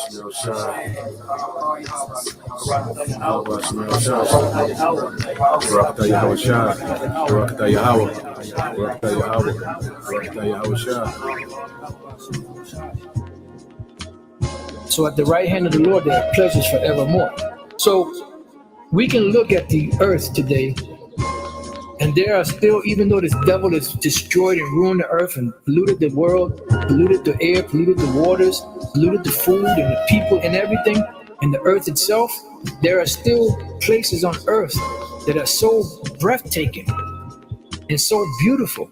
Shemel Shah. Yahweh Shemel Shah. Barakatah Yahweh Shah. Barakatah Yahweh. Barakatah Yahweh. Barakatah Yahweh Shah. So at the right hand of the Lord, there are pleasures forevermore. So we can look at the earth today, and there are still, even though this devil has destroyed and ruined the earth and polluted the world, polluted the air, polluted the waters, polluted the food and the people and everything, and the earth itself, there are still places on earth that are so breathtaking and so beautiful,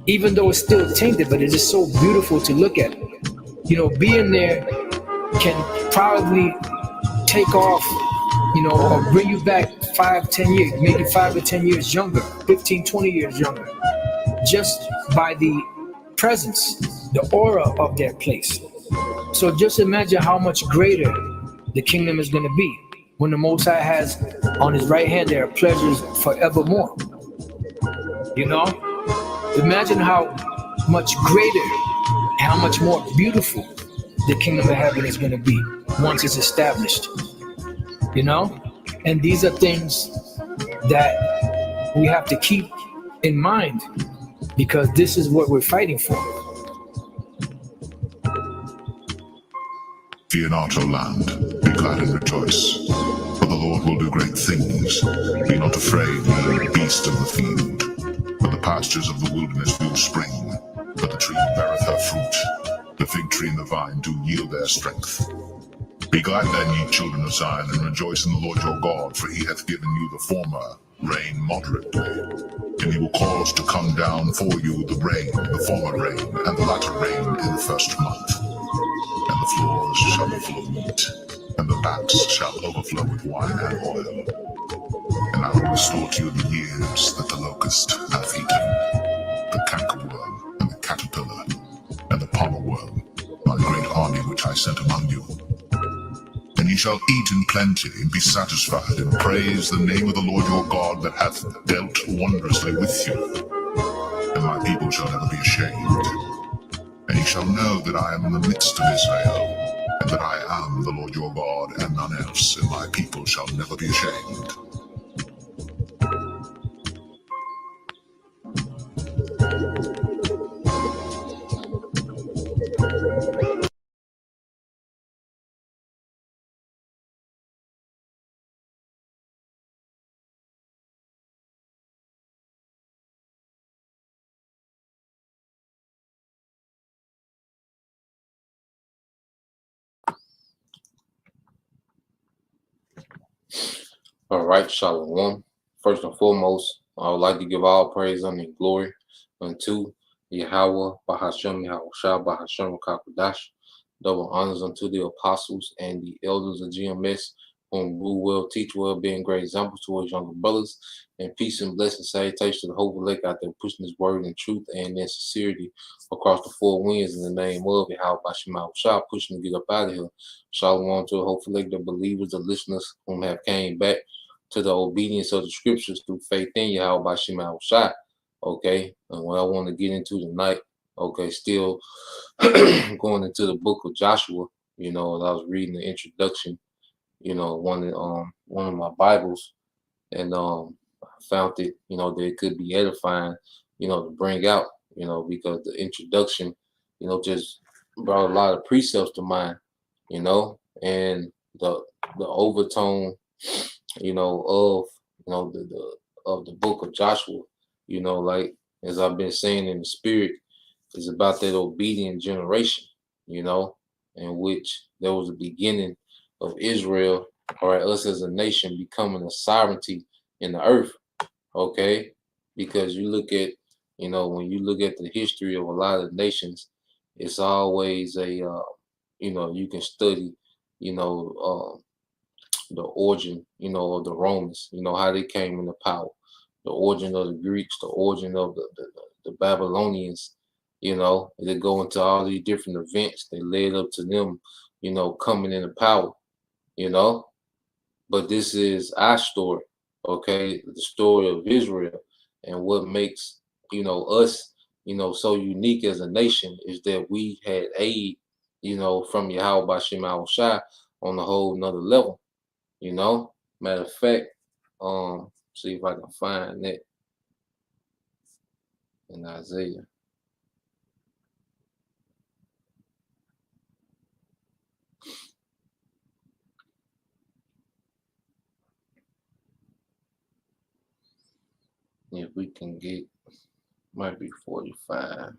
even though it's still tainted, but it is so beautiful to look at. You know, being there can probably take off, you know, or bring you back 5-10 years, make you 5 or 10 years younger, 15-20 years younger, just by the presence, the aura of that place. So just imagine how much greater the kingdom is going to be when the Most High has on his right hand there are pleasures forevermore. You know, imagine how much greater, how much more beautiful the kingdom of heaven is going to be once it's established. You know, and these are things that we have to keep in mind, because this is what we're fighting for. Fear not, O land, be glad and rejoice, for the Lord will do great things. Be not afraid, ye beast of the field, for the pastures of the wilderness will spring, for the tree beareth her fruit, the fig tree and the vine do yield their strength. Be glad then, ye children of Zion, and rejoice in the Lord your God, for he hath given you the former rain moderately. And he will cause to come down for you the rain, the former rain, and the latter rain in the first month. And the floors shall be full of meat, and the vats shall overflow with wine and oil. And I will restore to you the years that the locust hath eaten, the cankerworm, and the caterpillar, and the palmer worm, my great army which I sent among you. And ye shall eat in plenty, and be satisfied, and praise the name of the Lord your God that hath dealt wondrously with you. And my people shall never be ashamed. And ye shall know that I am in the midst of Israel, and that I am the Lord your God, and none else, and my people shall never be ashamed. All right, Shalom. First and foremost, I would like to give all praise and glory unto Yahweh, Bahashem, Yahweh Shah, Bahashem, Kakadash. Double honors unto the apostles and the elders of GMS, whom rule well, teach well, being great examples to his younger brothers. And peace and blessing, salutation to the whole elect out there pushing his word in truth and in sincerity across the four winds in the name of Yahweh, Bahashem, Yahweh Shah, pushing to get up out of here. Shalom to the hopeful elect, the believers, the listeners whom have came back to the obedience of the scriptures through faith in Yahweh Bashim Shai. Okay, and what I want to get into tonight, okay, still going into the book of Joshua, you know, as I was reading the introduction, you know, one of my Bibles, and I found it, you know, that it could be edifying, you know, to bring out, you know, because the introduction, you know, just brought a lot of precepts to mind, you know, and the overtone, you know, of of the book of Joshua, you know, like as I've been saying in the spirit, is about that obedient generation, you know, in which there was a beginning of Israel, or us as a nation becoming a sovereignty in the earth. Okay, because you look at, you know, when you look at the history of a lot of nations, it's always a, you know, you can study, you know, the origin, you know, of the Romans, you know, how they came into power, the origin of the Greeks, the origin of the Babylonians, you know, they go into all these different events. They led up to them, you know, coming into power, you know. But this is our story, okay, the story of Israel. And what makes, you know, us, you know, so unique as a nation is that we had aid you know, from Yahweh Bashim Shai on a whole nother level, you know. Matter of fact, see if I can find that in Isaiah. If we can get, might be 45.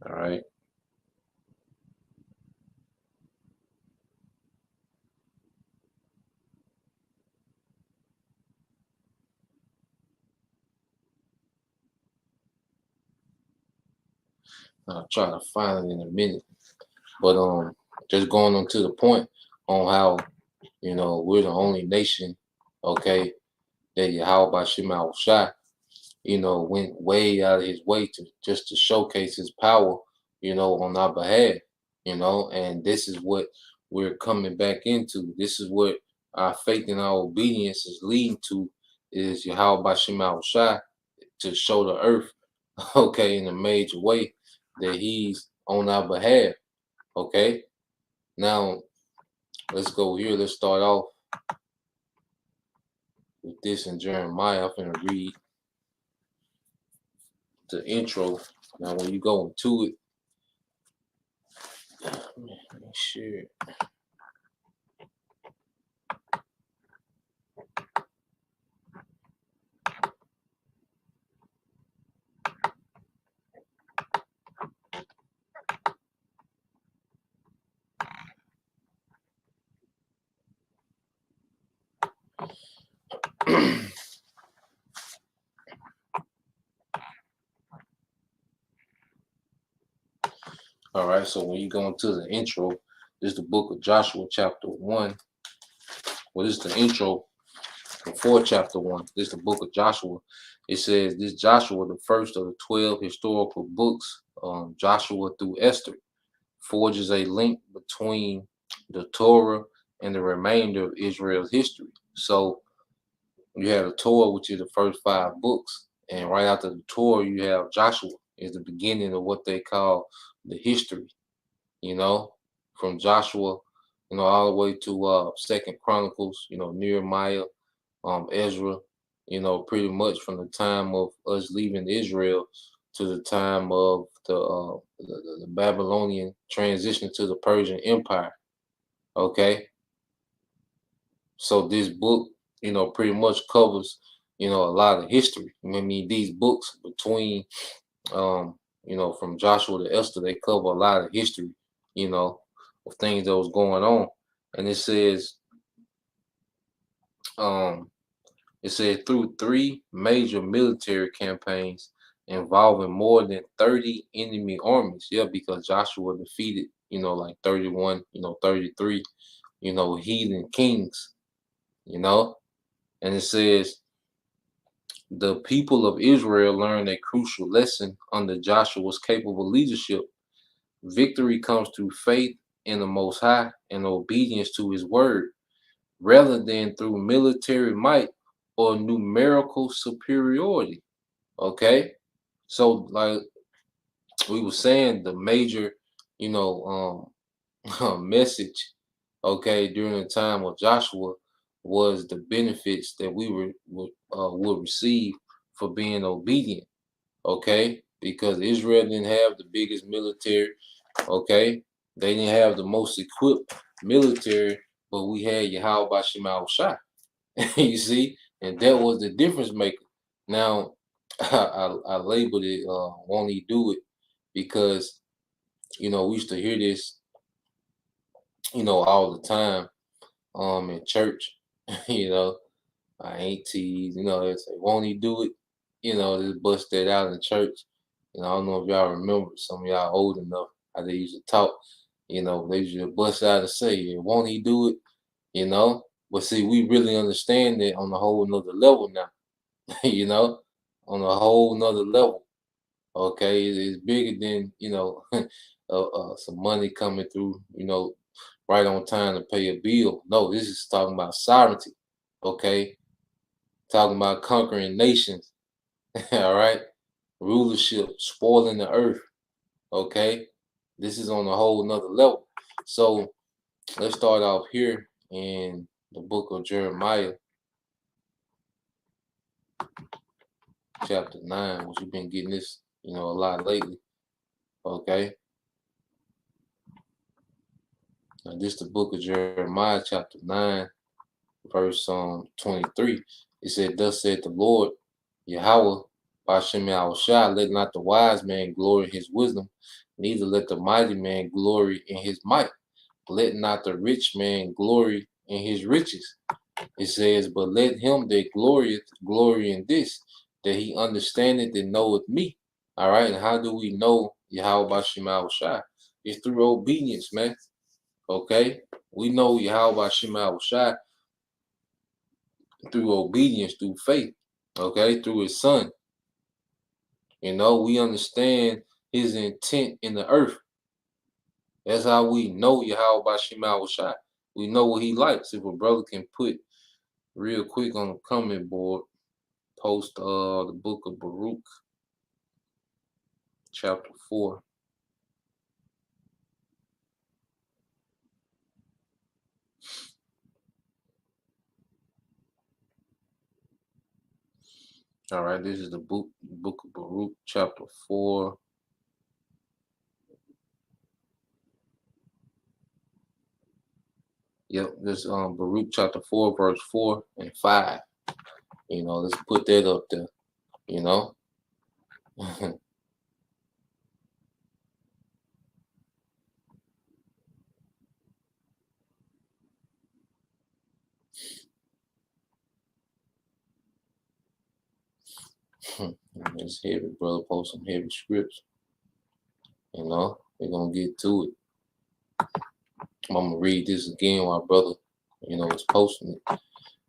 All right. I'll try to find it in a minute. But just going on to the point on how, you know, we're the only nation, okay, that Yahweh Bashim Shai, you know, went way out of his way to just to showcase his power, you know, on our behalf, you know, and this is what we're coming back into. This is what our faith and our obedience is leading to, is Yahweh Bashim Shai, to show the earth, okay, in a major way that he's on our behalf, okay. Now, let's go here. Let's start off with this in Jeremiah. I'm going to read the intro. Now, when you go into it, make sure. All right, so when you go into the intro, this is the book of Joshua, chapter 1. Well, this is the intro before chapter 1. This is the book of Joshua. It says, this Joshua, the first of the 12 historical books, Joshua through Esther, forges a link between the Torah and the remainder of Israel's history. So you have the Torah, which is the first 5 books, and right after the Torah, you have Joshua, is the beginning of what they call the history, you know, from Joshua, you know, all the way to Second Chronicles, you know, Nehemiah, Ezra, you know, pretty much from the time of us leaving Israel to the time of the Babylonian transition to the Persian Empire. Okay, so this book, you know, pretty much covers, you know, a lot of history. I mean, these books between, you know, from Joshua to Esther, they cover a lot of history, you know, of things that was going on. And it says, through 3 major military campaigns involving more than 30 enemy armies. Yeah, because Joshua defeated, you know, like 31, you know, 33, you know, heathen kings, you know. And it says, the people of Israel learned a crucial lesson under Joshua's capable leadership. Victory comes through faith in the Most High and obedience to his word, rather than through military might or numerical superiority. Okay, so like we were saying, the major, you know, message, okay, during the time of Joshua was the benefits that we would receive for being obedient. Okay, because Israel didn't have the biggest military. Okay, they didn't have the most equipped military, but we had Yahweh Bashim Shai. You see, and that was the difference maker. Now, I labeled it "Won't He Do It," because, you know, we used to hear this, you know, all the time in church. You know, our aunties, you know, they say, "Won't He do it?" You know, they bust that out in church. You know, I don't know if y'all remember, some of y'all old enough, how they used to talk. You know, they used to bust out and say, "Yeah, won't He do it?" You know, but see, we really understand it on a whole nother level now. You know, on a whole nother level. Okay, it's bigger than, some money coming through, right on time to pay a bill. No, this is talking about sovereignty. Okay, talking about conquering nations. All right, rulership, spoiling the earth. Okay, this is on a whole nother level. So let's start off here in the book of Jeremiah, chapter 9, which you've been getting this, a lot lately. Okay. Now this the book of Jeremiah, chapter 9, verse 23. It said, "Thus said the Lord, Yahweh, Bashem Yahushua, let not the wise man glory in his wisdom, neither let the mighty man glory in his might. Let not the rich man glory in his riches." It says, "But let him that glorieth glory in this, that he understandeth and knoweth me." All right, and how do we know Yahweh Bashem Yahushua? It's through obedience, man. Okay, we know Yahweh Shema Shai through obedience, through faith. Okay, through His Son. We understand His intent in the earth. That's how we know Yahweh Shema Shai. We know what He likes. If a brother can put real quick on the comment board, post the book of Baruch, chapter 4. All right, this is the book of Baruch, chapter 4. Yep, this Baruch chapter 4, verse 4 and 5. Let's put that up there. It's heavy, brother. Post some heavy scripts. We're gonna get to it. I'm gonna read this again while brother, is posting it.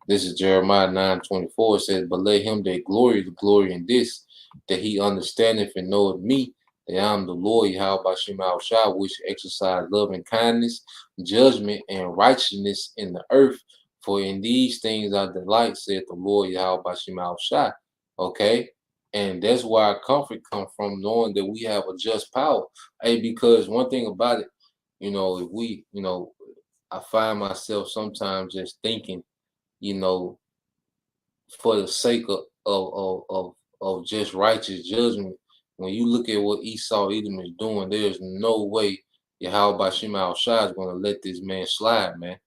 This is Jeremiah 9:24. It says, "But let him that glory in this, that he understandeth and knoweth me, that I am the Lord Yahweh Bashem Shai, which exercise love and kindness, judgment and righteousness in the earth. For in these things I delight, saith the Lord Yahweh Bashem Shai." Okay. And that's where our comfort comes from, knowing that we have a just power. Hey, because one thing about it, if we, I find myself sometimes just thinking, for the sake of just righteous judgment. When you look at what Esau Edom is doing, there's no way Yahweh Bashem Shai is going to let this man slide, man.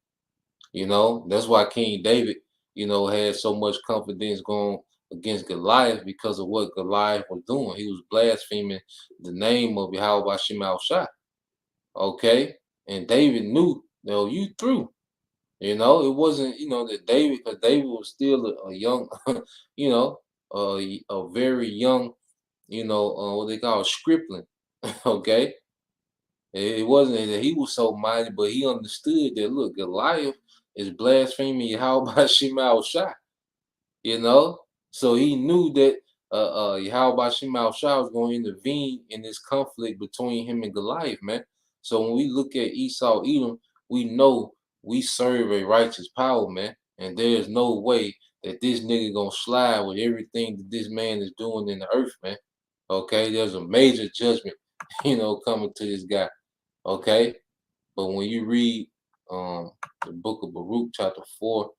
That's why King David, had so much confidence going against Goliath, because of what Goliath was doing. He was blaspheming the name of Yahweh Bashem Shai. Okay, and David knew, you through. It wasn't, that David, because David was still a young, a very young, what they call scribbling. Okay. It wasn't that he was so mighty, but he understood that, look, Goliath is blaspheming Yahweh Bashem Shai. So he knew that Yahweh Bashem Shai was going to intervene in this conflict between him and Goliath, man. So when we look at Esau Edom, we know we serve a righteous power, man. And there's no way that this nigga gonna slide with everything that this man is doing in the earth, man. Okay, there's a major judgment, coming to this guy. Okay, but when you read the book of Baruch, chapter 4,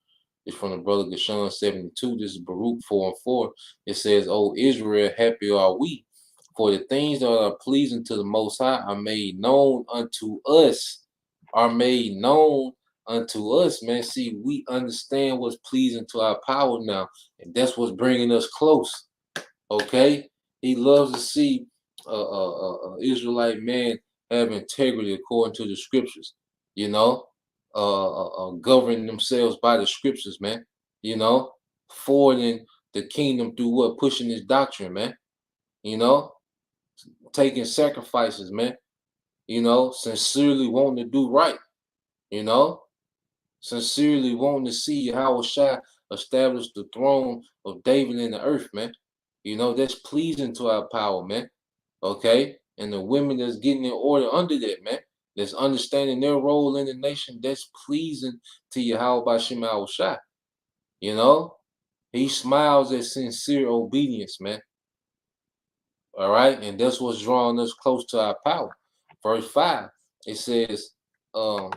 it's from the brother Gershon 72. This is Baruch 4 and 4. It says, "O Israel, happy are we, for the things that are pleasing to the Most High are made known unto us." Are made known unto us, man. See, we understand what's pleasing to our power now, and that's what's bringing us close. Okay, He loves to see Israelite man have integrity according to the scriptures. Governing themselves by the scriptures, man. Forwarding the kingdom through what? Pushing this doctrine, man. Taking sacrifices, man. Sincerely wanting to do right. Sincerely wanting to see Yahweh Shai establish the throne of David in the earth, man. That's pleasing to our power, man. okay? And the women that's getting in order under that, man, that's understanding their role in the nation, that's pleasing to Yahweh Bashim Al Shai. You know, he smiles at sincere obedience, man. All right, and that's what's drawing us close to our power. Verse 5, it says, "O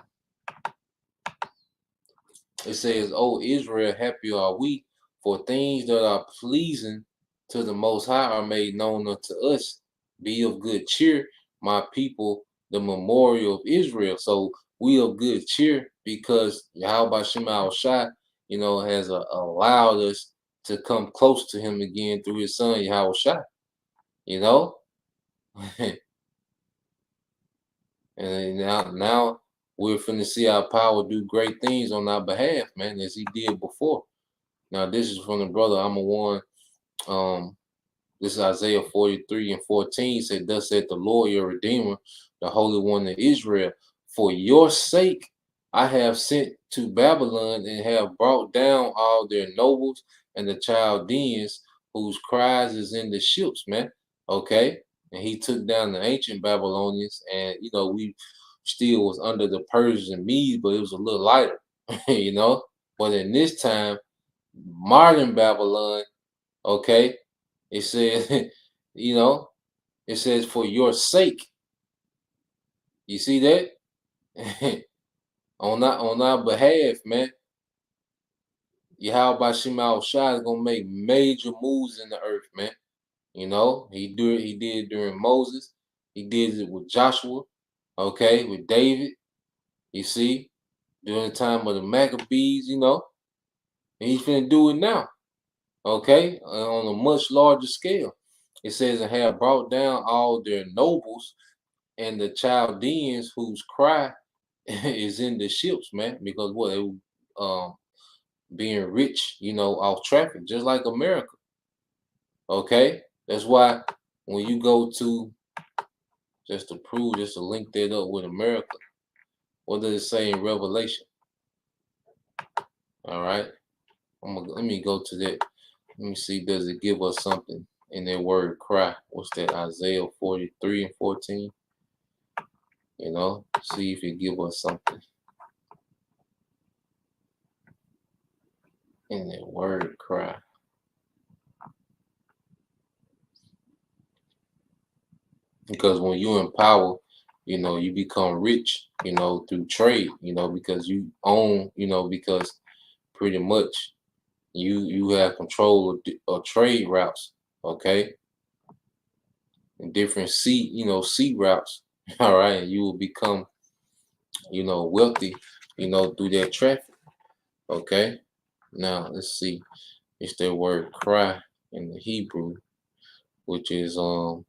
Israel, happy are we, for things that are pleasing to the Most High are made known unto us. Be of good cheer, my people, the memorial of Israel." So we of good cheer because Yahweh Shema Shai, you know, has allowed us to come close to Him again through His Son Yahweh Shai. You know, and now we're finna see our power do great things on our behalf, man, as He did before. Now this is from the brother I'm a one. This is Isaiah 43:14. Said, "Thus said the Lord your Redeemer, the Holy One of Israel, for your sake I have sent to Babylon and have brought down all their nobles and the Chaldeans whose cries is in the ships," man. Okay. And he took down the ancient Babylonians, and you know, we still was under the Persians and Medes, but it was a little lighter, you know. But in this time, modern Babylon, okay, it says, you know, it says for your sake. You see that? on our behalf, man. Yahweh Shema Shai is gonna make major moves in the earth, man. You know, he did it during Moses, he did it with Joshua, okay, with David, you see, during the time of the Maccabees, you know, and he's finna do it now, okay, on a much larger scale. It says, "And have brought down all their nobles and the Chaldeans whose cry is in the ships," man, because what they being rich, you know, off traffic, just like America. Okay, that's why when you go to just to link that up with America, what does it say in Revelation? All right, let me go to that. Let me see, does it give us something in that word cry? What's that? Isaiah 43:14. You know, see if it give us something in that word cry. Because when you in power, you know, you become rich, you know, through trade, you know, because you own, you know, because pretty much you have control of trade routes, okay, and different sea routes. All right, and you will become, you know, wealthy, you know, through that traffic. Okay, now let's see, it's that word cry in the Hebrew, which is all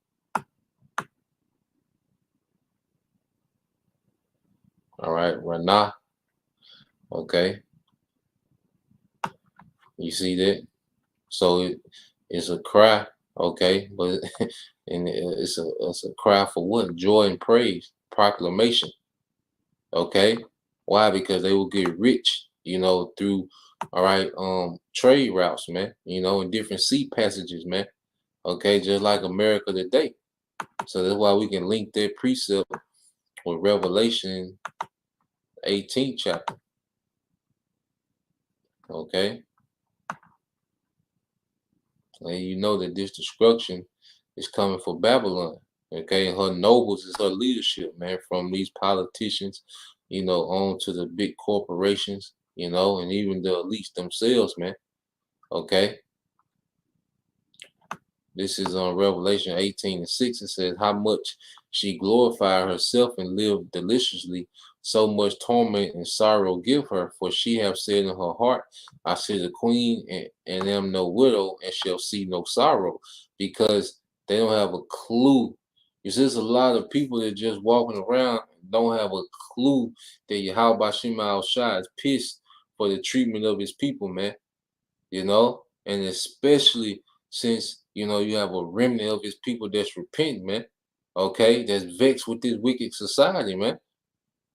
right, Ranah. Okay, you see that? So it's a cry, okay, but and it's a cry for what? Joy and praise, proclamation. Okay, why? Because they will get rich, you know, through all right, trade routes, man. You know, in different sea passages, man. Okay, just like America today. So that's why we can link that precept with Revelation 18th chapter. Okay. And you know that this destruction is coming for Babylon. Okay, and her nobles is her leadership, man, from these politicians, you know, on to the big corporations, you know, and even the elites themselves, man. Okay. This is on Revelation 18:6. It says, "How much she glorified herself and lived deliciously, so much torment and sorrow give her. For she have said in her heart, I see the queen and am no widow and shall see no sorrow," because they don't have a clue. There's just a lot of people that just walking around and don't have a clue that Yahweh Shema Al Shai is pissed for the treatment of his people, man. You know, and especially since you know you have a remnant of his people that's repenting, man. Okay, that's vexed with this wicked society, man.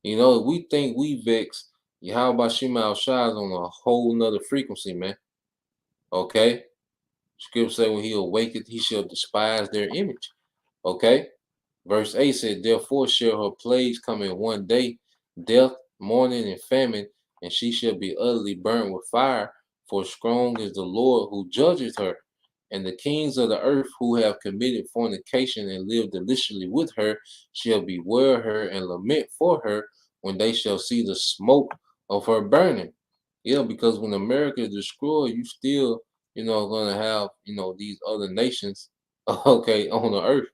You know, if we think we vex, Yahweh Shema Al Shai is on a whole nother frequency, man. Okay, Scripture say when he awaketh, he shall despise their image. Okay. Verse 8 said, therefore shall her plagues come in one day, death, mourning, and famine, and she shall be utterly burnt with fire, for strong is the Lord who judges her. And the kings of the earth who have committed fornication and lived deliciously with her shall bewail her and lament for her when they shall see the smoke of her burning. Yeah, because when America is destroyed, you still, going to have, these other nations, okay, on the earth.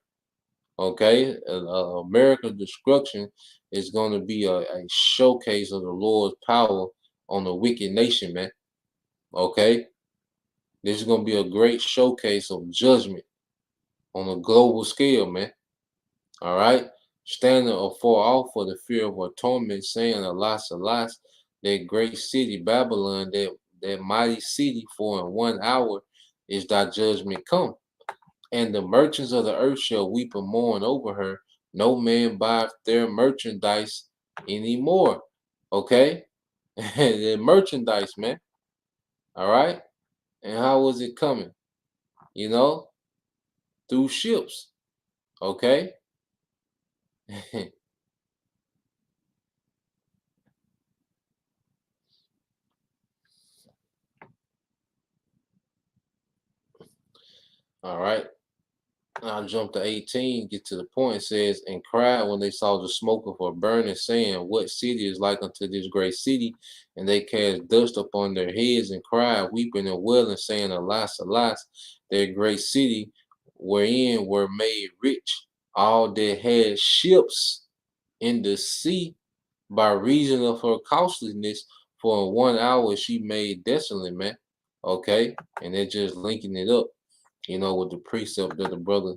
Okay, America's destruction is going to be a showcase of the Lord's power on the wicked nation, man. Okay, this is going to be a great showcase of judgment on a global scale, man. All right, standing afar off for the fear of her torment, saying, alas, alas, that great city Babylon, that mighty city, for in 1 hour is thy judgment come. And the merchants of the earth shall weep and mourn over her. No man buys their merchandise anymore. Okay? The merchandise, man. All right? And how was it coming? Through ships. Okay? All right. I'll jump to 18, get to the point. It says, and cried when they saw the smoke of her burning, saying, what city is like unto this great city? And they cast dust upon their heads and cried, weeping and wailing, saying, alas, alas, their great city, wherein were made rich all that had ships in the sea by reason of her costliness, for in 1 hour she made desolate, man. Okay, and they're just linking it up, with the precept that the brother,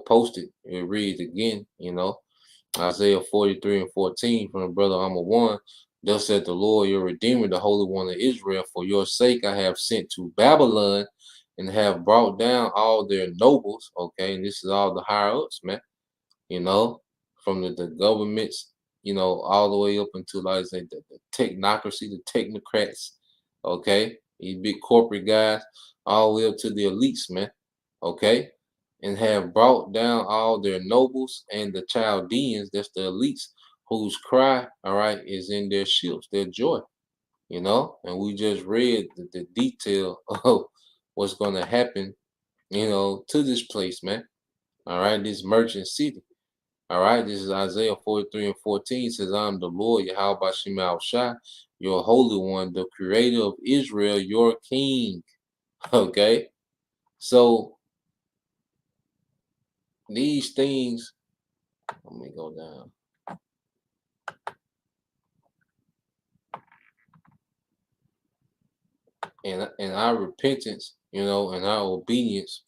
posted. It reads again, Isaiah 43 and 14 from the brother Amma 1. Thus said the Lord, your Redeemer, the Holy One of Israel, for your sake I have sent to Babylon and have brought down all their nobles. Okay, and this is all the higher ups, man, from the governments, all the way up into, like I say, the technocracy, the technocrats, okay, these big corporate guys, all the way up to the elites, man, okay, and have brought down all their nobles and the Chaldeans, that's the elites, whose cry, all right, is in their ships, their joy, and we just read the detail of what's going to happen, to this place, man, all right, this merchant city. All right, this is Isaiah 43 and 14. It says, I'm the Lord, Yahweh Bashim Al-Shai, your Holy One, the Creator of Israel, your King. Okay, so these things, let me go down. And our repentance, and our obedience,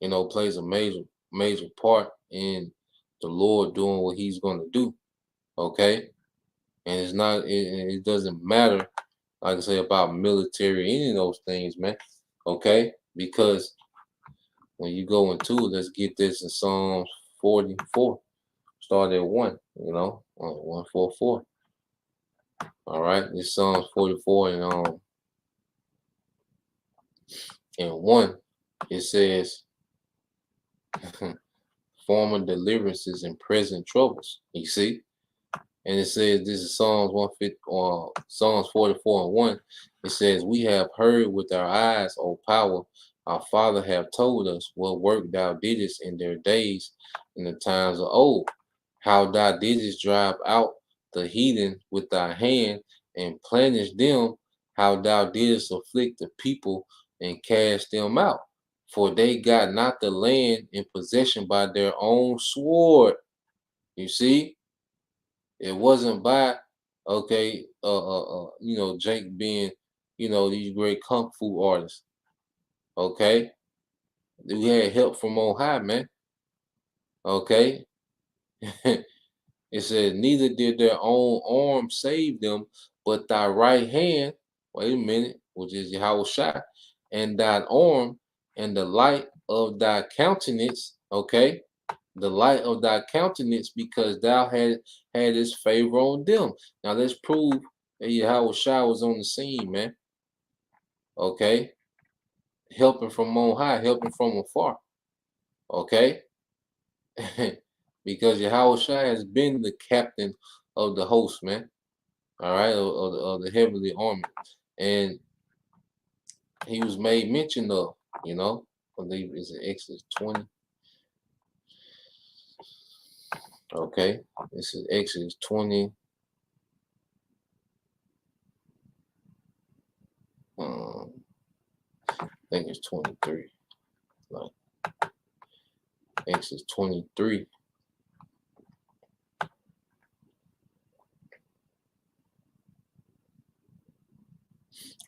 plays a major part in the Lord doing what He's going to do. Okay, and it's not, it doesn't matter, like I say, about military, any of those things, man. Okay, because when you go into it, let's get this in Psalms 44. Start at 1, 144. All right, this Psalms 44 and 1. It says, former deliverances and present troubles. You see? And it says, this is Psalms 150, Psalms 44 and 1. It says, we have heard with our eyes, O power, our father have told us what work thou didst in their days, in the times of old, how thou didst drive out the heathen with thy hand and plenish them, how thou didst afflict the people and cast them out. For they got not the land in possession by their own sword. You see? It wasn't by, okay, Jake being, these great kung fu artists. Okay, we had help from on high, man. Okay, it said neither did their own arm save them, but thy right hand. Wait a minute, which is Yahweh Shai, and thy arm and the light of thy countenance. Okay, the light of thy countenance, because thou had his favor on them. Now let's prove that Yahweh Shai was on the scene, man. Okay, helping from on high, helping from afar. Okay, because Yahushua has been the captain of the host, man. All right, of the heavenly army, and he was made mention of, I believe it's in Exodus 20. Okay, this is Exodus 20. I think it's 23. Like Exodus 23.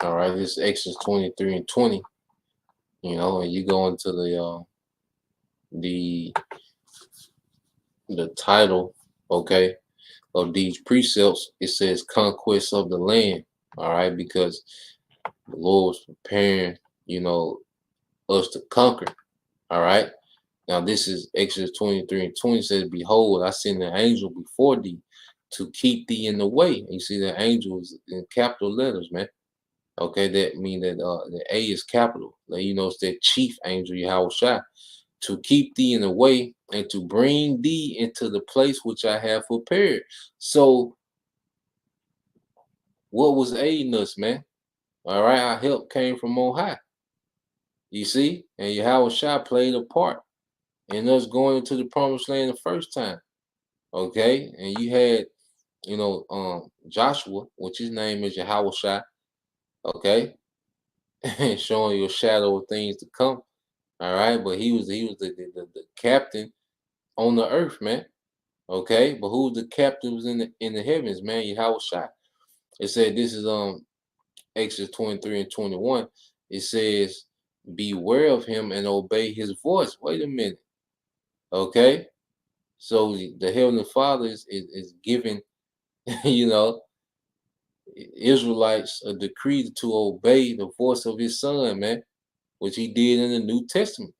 All right, this is Exodus 23 and 20. And you go into the title, okay, of these precepts. It says conquest of the land. All right, because the Lord was preparing, us to conquer. All right. Now this is Exodus 23 and 20 says, behold, I send an angel before thee to keep thee in the way. And you see the angel is in capital letters, man. Okay, that mean that the A is capital. It's that chief angel, Yahushua, to keep thee in the way and to bring thee into the place which I have prepared. So what was aiding us, man? All right, our help came from on high. You see, and Yahushua played a part in us going into the promised land the first time. Okay, and you had, Joshua, which his name is Yahushua. Okay, showing you a shadow of things to come. All right, but he was the captain on the earth, man. Okay, but who's the captain was in the heavens, man? Yahushua. It said this is Exodus 23 and 21. It says, beware of him and obey his voice. Wait a minute. Okay. So the Heavenly Father is giving, Israelites a decree to obey the voice of his son, man, which he did in the New Testament.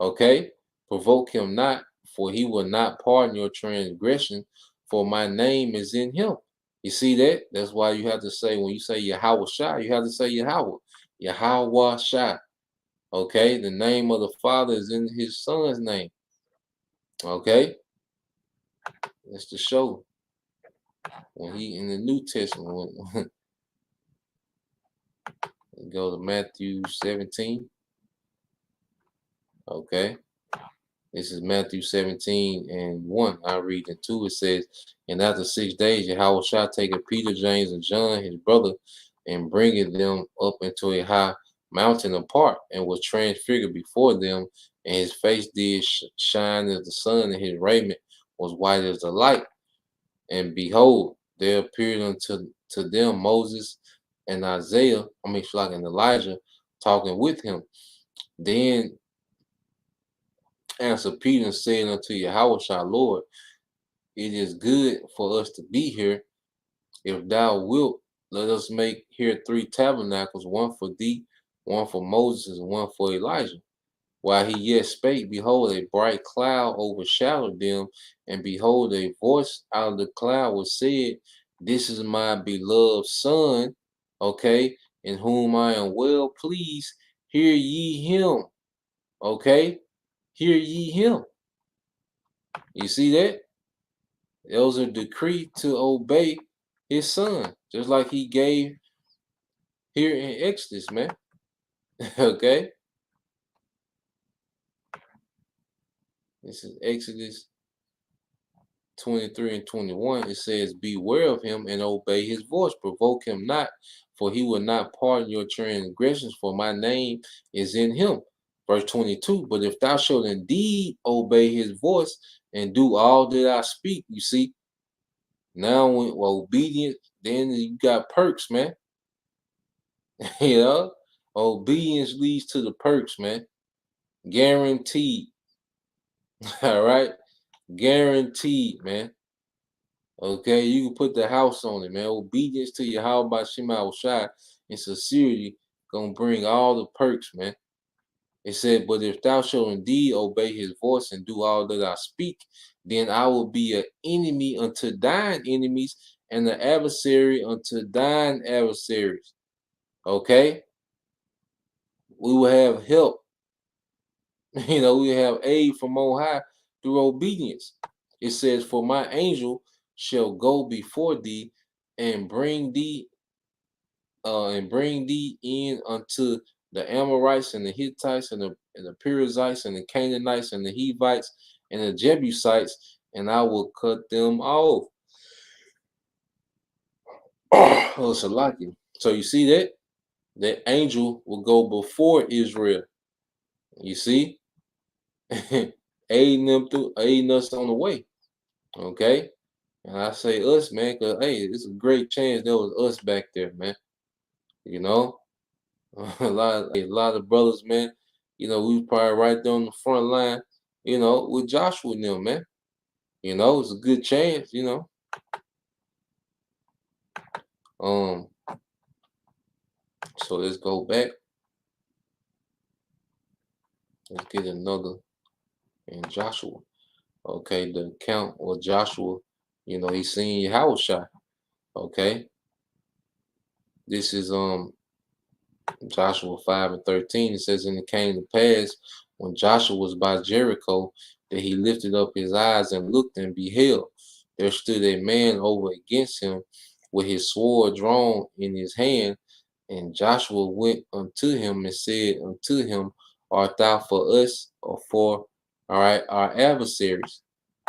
Okay. Provoke him not, for he will not pardon your transgression, for my name is in him. You see that? That's why you have to say, when you say Yahushua, you have to say Yahweh. Yahushua. Okay? The name of the Father is in his son's name. Okay? That's the show. When he in the New Testament, go to Matthew 17. Okay? This is Matthew 17 and 1. I read in 2. It says, and after 6 days, Yahushua taketh Peter, James, and John, his brother, and bringeth them up into a high mountain apart, and was transfigured before them, and his face did shine as the sun, and his raiment was white as the light. And behold, there appeared unto them Moses and Isaiah, and Elijah, talking with him. Then answered Peter and said unto Yahushua, Lord, it is good for us to be here. If thou wilt, let us make here 3 tabernacles, one for thee, one for Moses, and one for Elijah. While he yet spake, behold, a bright cloud overshadowed them, and behold, a voice out of the cloud was said, this is my beloved son, okay, in whom I am well pleased. Hear ye him, okay? Hear ye him. You see that? There was a decree to obey his son, just like he gave here in Exodus, man. Okay? This is Exodus 23 and 21. It says, beware of him and obey his voice. Provoke him not, for he will not pardon your transgressions, for my name is in him. Verse 22, but if thou shalt indeed obey his voice and do all that I speak, you see, now when obedience, then you got perks, man. Obedience leads to the perks, man. Guaranteed. All right. Guaranteed, man. Okay, you can put the house on it, man. Obedience to Yahweh by Shema Shai and sincerity gonna bring all the perks, man. It said, but if thou shalt indeed obey his voice and do all that I speak, then I will be an enemy unto thine enemies and an adversary unto thine adversaries. Okay? We will have help. We have aid from on high through obedience. It says, "For my angel shall go before thee and bring thee in unto the Amorites and the Hittites and the Perizzites and the Canaanites and the Hivites and the Jebusites, and I will cut them off." Oh, Salaki. So you see that angel will go before Israel. You see, aiding us on the way. Okay, and I say us, man, because hey, it's a great chance there was us back there, man. You know, a lot of brothers, man. You know, we was probably right there on the front line. You know, with Joshua and them, man. You know, it's a good chance. You know, so let's go back. Let's get another in Joshua. Okay, the account of Joshua. You know, he's seen Yahushua. Okay, this is Joshua 5:13. It says, "And it came to pass when Joshua was by Jericho that he lifted up his eyes and looked and beheld. There stood a man over against him with his sword drawn in his hand. And Joshua went unto him and said unto him, Art thou for us or for our adversaries?"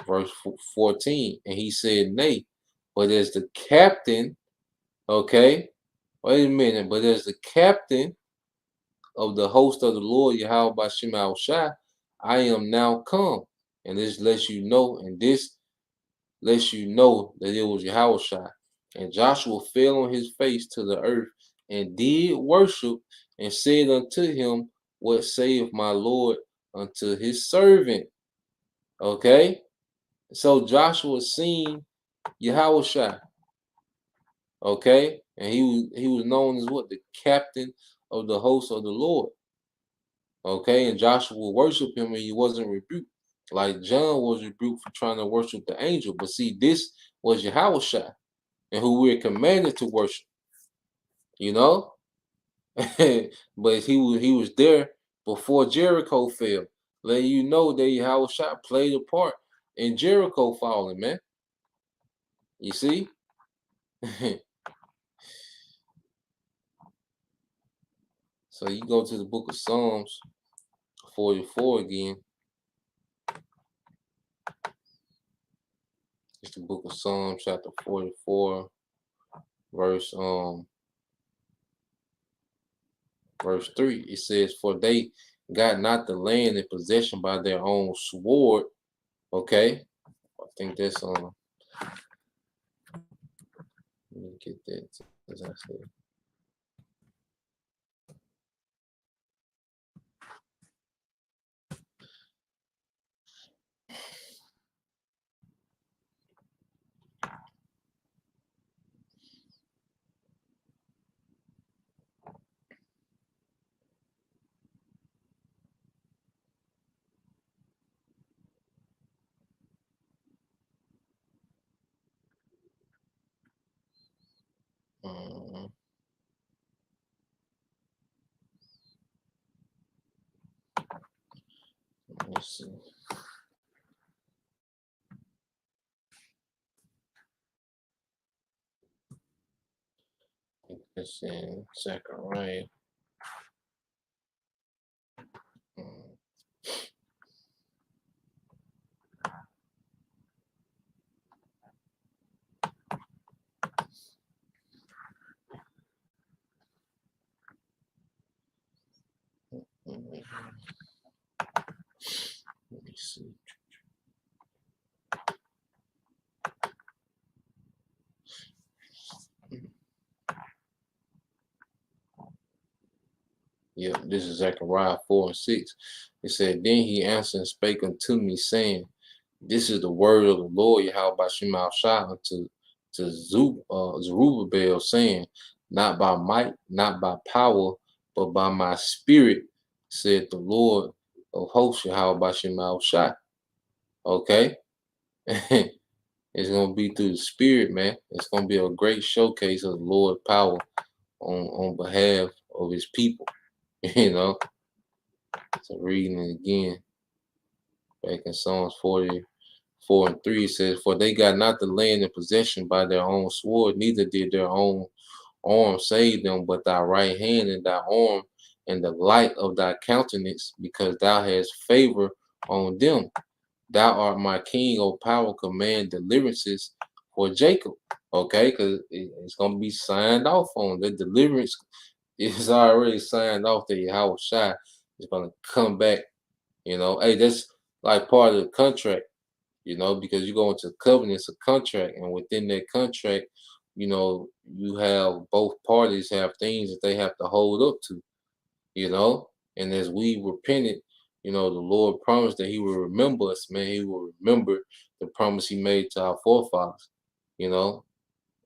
Verse 14. And he said, Nay, but as the captain, okay, wait a minute, but as the captain of the host of the Lord, Yahweh Bashim Al Shai, I am now come. And this lets you know, that it was Yahweh Shai. And Joshua fell on his face to the earth and did worship and said unto him, What saith my Lord unto his servant? Okay, so Joshua seen Yahweh Shai. Okay, and he was known as what? The captain of the host of the Lord. Okay, and Joshua worshiped him and he wasn't rebuked. Like John was rebuked for trying to worship the angel. But see, this was Yahweh Shai, and who we're commanded to worship. You know? But he was there before Jericho fell. Letting you know that Yahweh Shai played a part in Jericho falling, man. You see? So you go to the book of Psalms 44 again. It's the book of Psalms, chapter 44, verse 3. It says, "For they got not the land in possession by their own sword." Okay, I think that's let me get that as I said. Let's see. I think it's in Zechariah. Let me see. Yeah, this is Zechariah 4:6. It said, "Then he answered and spake unto me, saying, This is the word of the Lord, Yahweh Bashim Al Shai, unto Zerubbabel, saying, Not by might, not by power, but by my spirit, said the Lord of hosts, Yahweh Bashim Al Shai." Okay? It's going to be through the spirit, man. It's going to be a great showcase of the Lord's power on behalf of his people. You know? So reading it again. Back in Psalms 44:3, it says, "For they got not the land in possession by their own sword, neither did their own arm save them, but thy right hand and thy arm and the light of thy countenance, because thou hast favor on them. Thou art my king, O power, command deliverances for Jacob." Okay, because it's going to be signed off on. The deliverance is already signed off that Yahweh Shai is going to come back. Hey, that's like part of the contract, because you go into covenants, a contract, and within that contract, you have both parties have things that they have to hold up to, and as we repented, the Lord promised that He will remember us, man. He will remember the promise He made to our forefathers,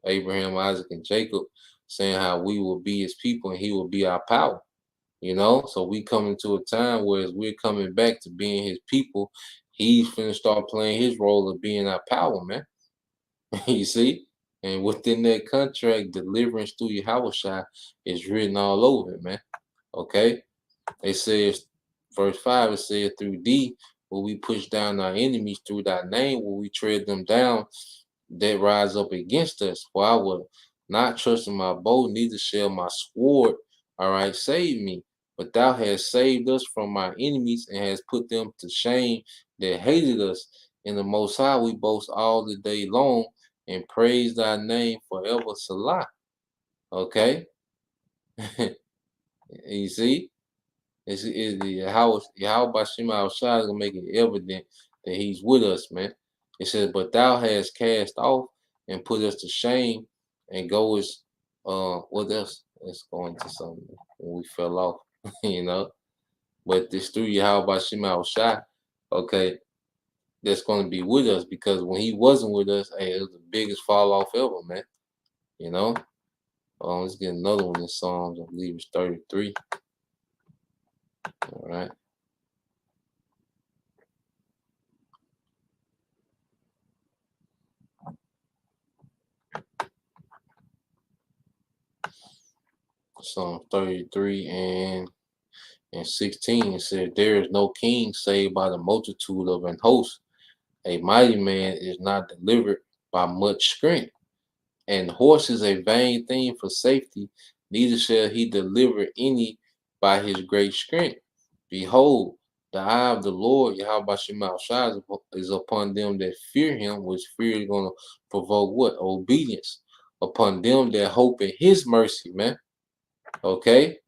Abraham, Isaac, and Jacob, saying how we will be His people and He will be our power. So we come into a time where as we're coming back to being His people, He's finna start playing His role of being our power, man. You see? And within that contract, deliverance through Yahweh Shai is written all over it, man. Okay? It says, verse 5, it says, "Through thee will we push down our enemies, through thy name will we tread them down that rise up against us. For I will not trust in my bow, neither shall my sword, all right, save me. But thou hast saved us from my enemies and hast put them to shame that hated us. In the Most High we boast all the day long and praise thy name forever, Salah." Okay? You see? It's Yahweh Bashim Al-Shai is going to make it evident that He's with us, man. It says, "But thou hast cast off and put us to shame and goest," what else? Let's go into something when we fell off, But this through Yahweh Bashim Al-Shai, okay, that's going to be with us, because when He wasn't with us, hey, it was the biggest fall off ever, man. Let's get another one in Psalms, I believe it's 33. All right. Psalm 33 and 16, it said, "There is no king saved by the multitude of an host. A mighty man is not delivered by much strength. And horse is a vain thing for safety, neither shall he deliver any by his great strength. Behold, the eye of the Lord, Yahweh Shema Shai, is upon them that fear Him," which fear is going to provoke what? Obedience. "Upon them that hope in His mercy," man. Okay?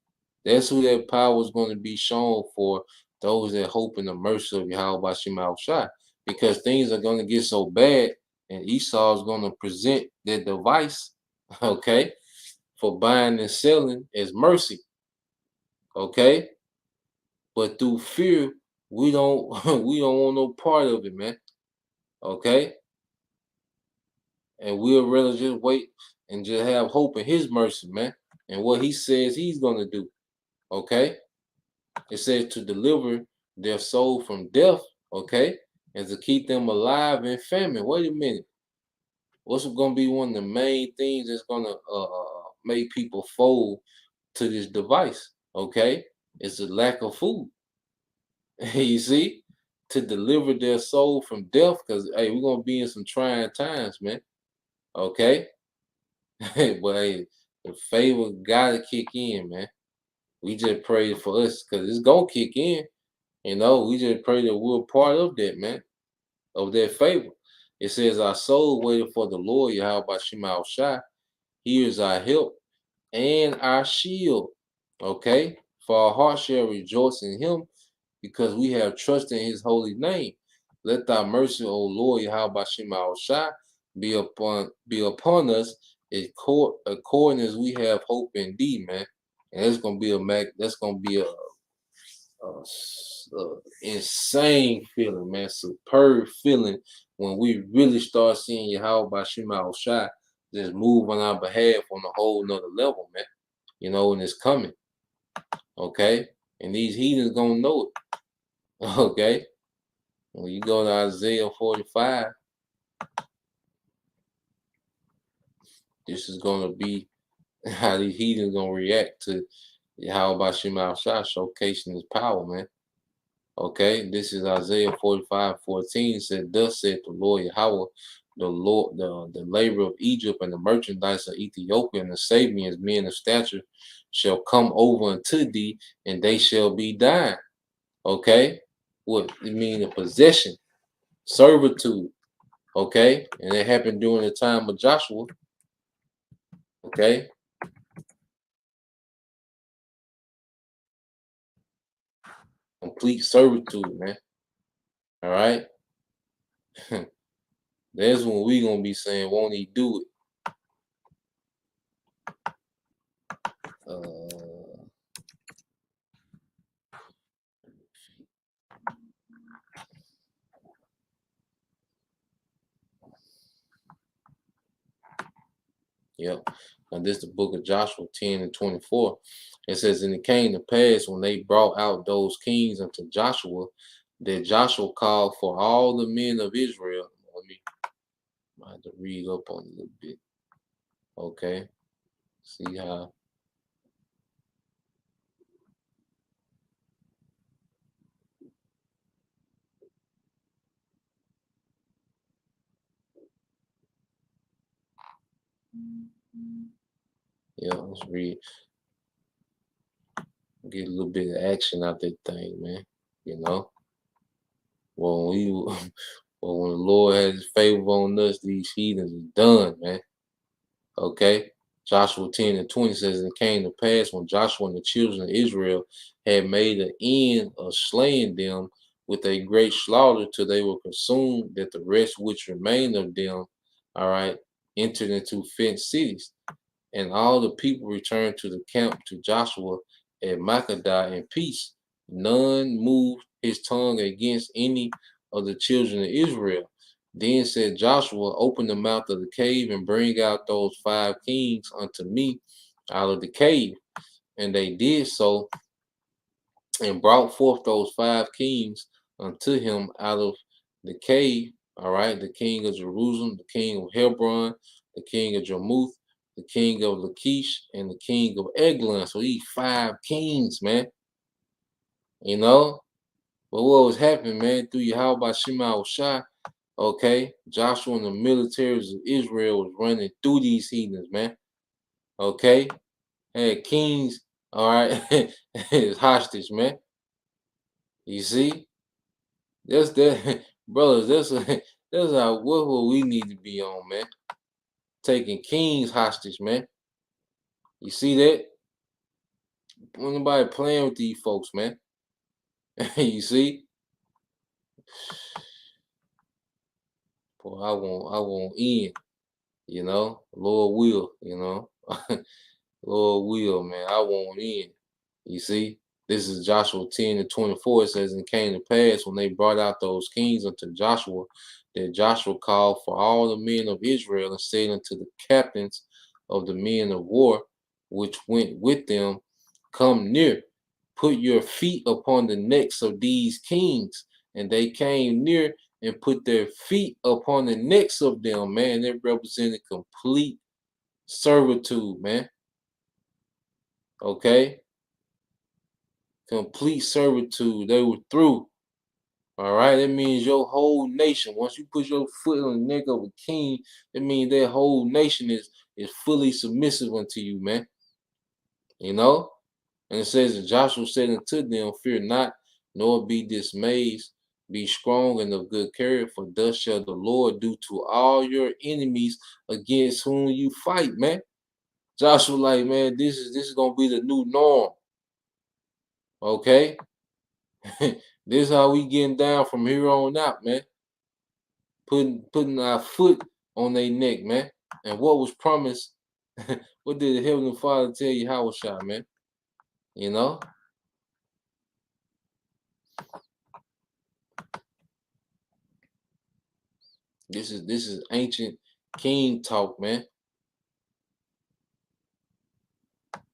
That's who that power is going to be shown for, those that hope in the mercy of Yahweh Shema Shai. Because things are going to get so bad, and Esau is going to present their device, okay, for buying and selling as mercy. Okay? But through fear, we don't we don't want no part of it, man. Okay? And we'll rather just wait and just have hope in His mercy, man, and what He says He's going to do. Okay? It says to deliver their soul from death, okay, and to keep them alive in famine. Wait a minute. What's going to be one of the main things that's going to make people fold to this device, okay? It's the lack of food. You see? To deliver their soul from death, because, hey, we're going to be in some trying times, man, okay? But, hey, the favor got to kick in, man. We just pray for us, because it's going to kick in. We just pray that we're part of that, man, of that favor. It says, "Our soul waited for the Lord, Yahweh Shema Shai. He is our help and our shield." Okay? "For our heart shall rejoice in Him, because we have trust in His holy name. Let thy mercy, O Lord, Yahweh Shema Shai, be upon us according as we have hope in thee," man. And that's gonna be a insane feeling, man, superb feeling, when we really start seeing Yahweh Bashima Shai just move on our behalf on a whole nother level, man. And it's coming. Okay? And these heathens gonna know it. Okay? When you go to Isaiah 45, this is gonna be how these heathens gonna react to Yahweh Bashima Shai showcasing His power, man. Okay, this is Isaiah 45:14. It said, "Thus said the Lord Yahweh, the labor of Egypt and the merchandise of Ethiopia and the Sabians, men of stature, shall come over unto thee, and they shall be thine." Okay, what it mean? A possession, servitude. Okay, and it happened during the time of Joshua. Okay, complete servitude, man. All right, that's when we gonna be saying, "Won't he do it?" Yep. Now this is the book of Joshua 10:24. It says, "And it came to pass when they brought out those kings unto Joshua, that Joshua called for all the men of Israel." I have to read up on it a little bit. Okay. See how. Yeah, let's read. Get a little bit of action out that thing, man. You know. When we well, when the Lord has his favor on us, these heathens is done, man. Okay. Joshua 10:20 says, "And it came to pass when Joshua and the children of Israel had made an end of slaying them with a great slaughter till they were consumed, that the rest which remained of them, all right, entered into fenced cities. And all the people returned to the camp to Joshua at Makkedah in peace. None moved his tongue against any of the children of Israel. Then said Joshua, Open the mouth of the cave and bring out those 5 kings unto me out of the cave. And they did so and brought forth those 5 kings unto him out of the cave. All right, the king of Jerusalem, the king of Hebron, the king of Jarmuth, the king of Lachish, and the king of Eglon. So these 5 kings, man. You know, but what was happening, man, through Yahweh Shema Shai, okay, Joshua and the militaries of Israel was running through these heathens, man. Okay, had kings, all right, as hostage, man. You see, that's that, brothers. That's how what we need to be on, man. Taking kings hostage, man. You see that? Ain't nobody playing with these folks, man. You see? Boy, I won't end. You know, Lord will. You know, Lord will, man. I won't end. You see? This is Joshua 10:24. It says, "And it came to pass when they brought out those kings unto Joshua, that Joshua called for all the men of Israel and said unto the captains of the men of war, which went with them, Come near, put your feet upon the necks of these kings. And they came near and put their feet upon the necks of them." Man, that represented complete servitude, man. Okay? Complete servitude. They were through. All right. That means your whole nation. Once you put your foot on the neck of a king, it means that whole nation is fully submissive unto you, man. You know? And it says that Joshua said unto them, Fear not, nor be dismayed. Be strong and of good courage, for thus shall the Lord do to all your enemies against whom you fight, man. Joshua, like, man, this is gonna be the new norm. Okay? This is how we getting down from here on out, man. Putting our foot on their neck, man. And what was promised, what did the Heavenly Father tell you, how was shot, man? You know? This is ancient king talk, man.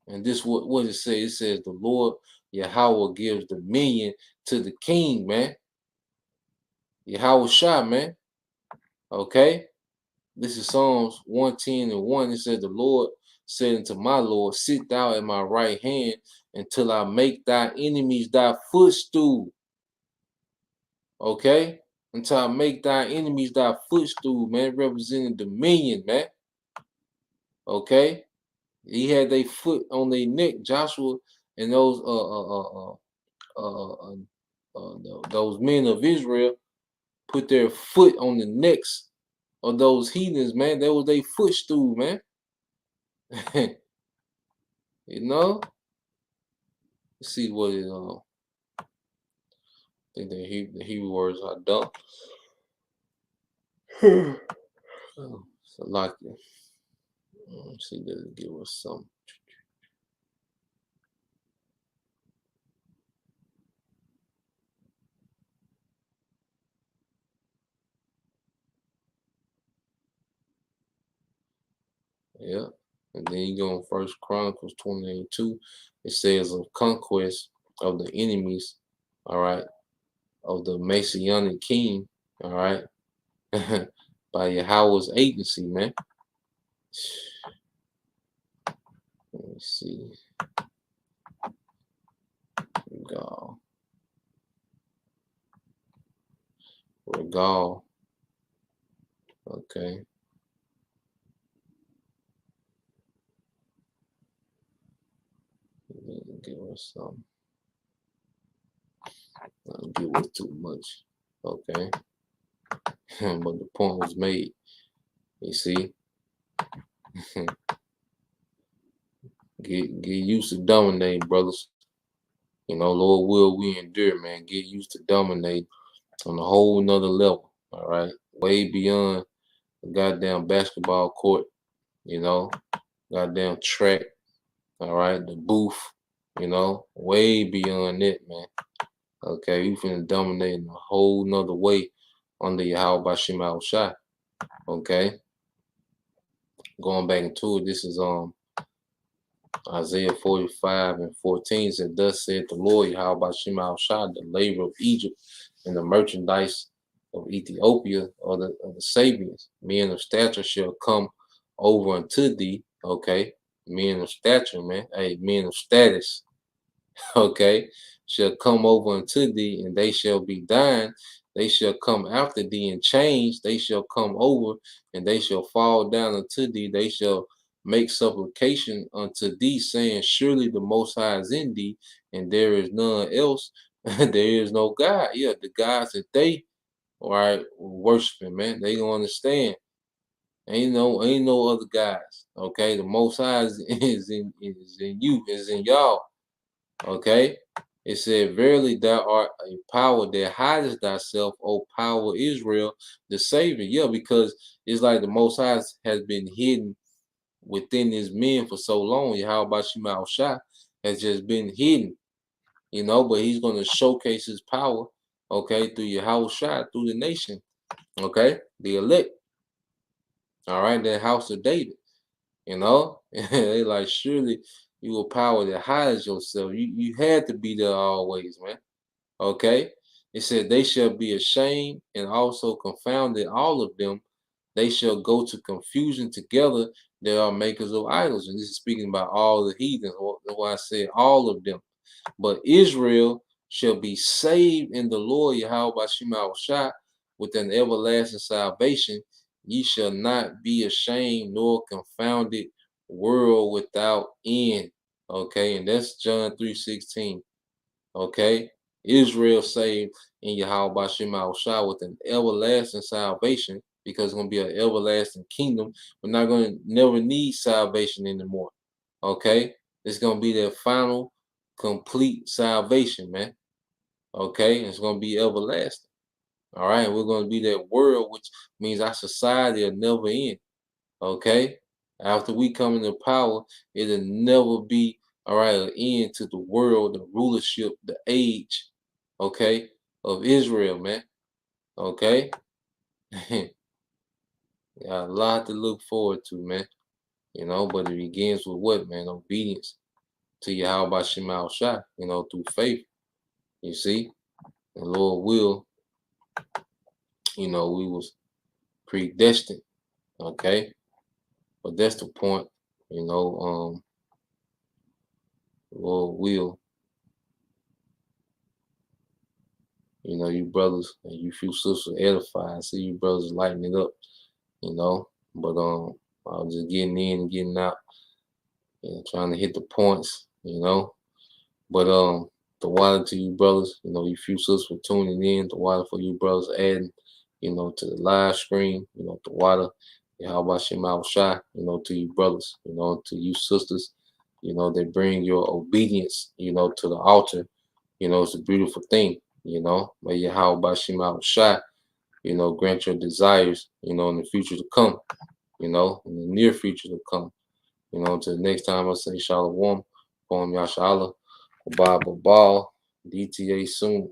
And this what it says. It says the Lord Yahweh gives dominion to the king, man. Yahweh Shah, man. Okay? This is Psalms 110:1. It says, The Lord said unto my Lord, Sit thou at my right hand until I make thy enemies thy footstool. Okay? Until I make thy enemies thy footstool, man, representing dominion, man. Okay? He had their foot on their neck, Joshua, and those men of Israel put their foot on the necks of those heathens, man. That was their footstool, man. You know? Let's see what it I think the Hebrew words are done. So like let's see, does it give us some? Yeah. And then you go in First Chronicles 28:2. It says of conquest of the enemies, all right, of the Messianic king, all right, by Yahweh's agency, man. Let me see. Regal. Regal. Okay. Give us some. Don't give us too much. Okay. But the point was made. You see? Get used to dominating, brothers. You know, Lord will we endure, man. Get used to dominate on a whole nother level. All right. Way beyond the goddamn basketball court, you know, goddamn track, all right, the booth, you know, way beyond it, man. Okay, you finna dominate in a whole nother way under Yahweh Bashim Al-Shai. Okay. Going back into it, this is Isaiah 45:14 said, thus said the Lord Yahweh Bashim Al-Shai, the labor of Egypt and the merchandise of Ethiopia or the Sabians, men of stature shall come over unto thee. Okay, men of stature, man. Hey, men of status. Okay, shall come over unto thee, and they shall be thine. They shall come after thee in change. They shall come over, and they shall fall down unto thee. They shall make supplication unto thee, saying, surely the Most High is in thee, and there is none else. There is no God. Yeah, the gods that they are worshiping, man, they gonna understand. Ain't no other guys. Okay, the Most High is in you, is in y'all. Okay, it said, verily thou art a power that hidest thyself, O power Israel, the Savior. Yeah, because it's like the Most High has been hidden within his men for so long. Yahweh Shema Shai has just been hidden, you know, but he's going to showcase his power, okay, through Yahweh Shai, through the nation, okay, the elect. All right, the house of David, you know, they like, surely you a power that hides yourself. You had to be there always, man. Okay. It said they shall be ashamed and also confounded, all of them. They shall go to confusion together. They are makers of idols. And this is speaking about all the heathens. That's why I said all of them. But Israel shall be saved in the Lord Yahweh by Shema Shai with an everlasting salvation. Ye shall not be ashamed nor confounded, world without end. Okay, and that's John 3:16. Okay, Israel saved in Yahweh by Shema Shai with an everlasting salvation, because it's going to be an everlasting kingdom. We're not going to never need salvation anymore. Okay, it's going to be their final complete salvation, man. Okay, it's going to be everlasting. All right, and we're going to be that world, which means our society will never end. Okay, after we come into power, it'll never be, all right, an end to the world, the rulership, the age, okay, of Israel, man. Okay, got a lot to look forward to, man. You know, but it begins with what, man? Obedience to Yahweh by Shema Shai, you know, through faith. You see, the Lord will, you know, we was predestined, okay? But that's the point, you know, Lord will. you know, you brothers and you few sisters edified. I see you brothers lighting it up, you know. But I was just getting in and getting out, and trying to hit the points, you know. But the water to you brothers, you know, you few sisters for tuning in. The water for you brothers adding, you know, to the live stream, you know, the water. How about Shema Shai, you know, to you brothers, you know, to you sisters, you know, they bring your obedience, you know, to the altar. You know, it's a beautiful thing, you know. May Yahweh Shema Shai, you know, grant your desires, you know, in the future to come, you know, in the near future to come. You know, until the next time I say Shalom, Kwam Yashala, Babal, DTA soon.